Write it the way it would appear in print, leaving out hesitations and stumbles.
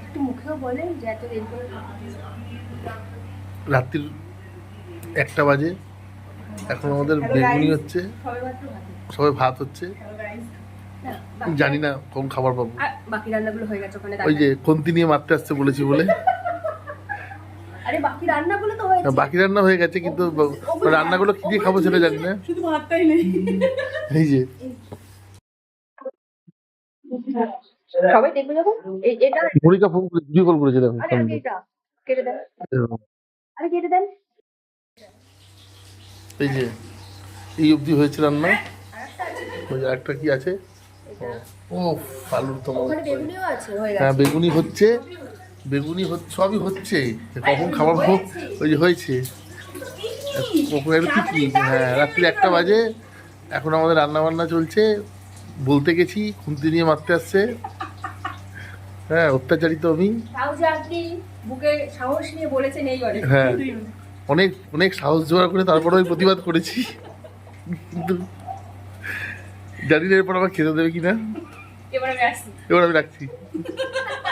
একটু মুখেও বলেন যে এত দেরি করে রাত্রির 1টা বাজে, এখন আমাদের বেগুনি হচ্ছে, সবাই ভাত হচ্ছে, জানি না কোন খাবার পাবো। বাকি রান্নাগুলো হয়ে গেছে ওখানে। ওই যে খন্তি নিয়ে মারতে আসতে বলেছি বলে। আরে বাকি রান্নাগুলো তো হয়েছে। বাকি রান্না হয়ে গেছে, কিন্তু রান্নাগুলো কি দিয়ে খাবো সেটা জানি না। শুধু ভাতটাই নেই। এই যে সবাই দেখবে যখন এটা মনিকা ফোন করে ভিডিও কল করেছে, দেখো। আরে আগে এটা কেটে দেন, আরে কেটে দেন। এই যে এই অবধি হয়েছে রান্না। ওই একটা কি আছে, ও আলুর তো ওখানে বেগুনিও আছে, হয়ে হ্যাঁ গেছে। বেগুনি হচ্ছে, বেগুনি হচ্ছে, সবই হচ্ছে। কখন খাবার পাবো? ওই যে হয়েছে কখন একটু টিকলি। হ্যাঁ রাত্রি 1টা বাজে, এখন আমাদের রান্না বান্না চলছে। বলতে গেছি, খুন্তি নিয়ে মারতে আসছে। হ্যাঁ অত্যাচারিত আমি। তাও যে আপনি বুকে সাহস নিয়ে বলেছেন এই অনেক। হ্যাঁ অনেক অনেক সাহস জোগাড় করে তারপরে আমি প্রতিবাদ করেছি, কিন্তু জানি না এরপর আমার খেতে দেবে কিনা। এবার আমি আসছি। এবার আমি রাখছি।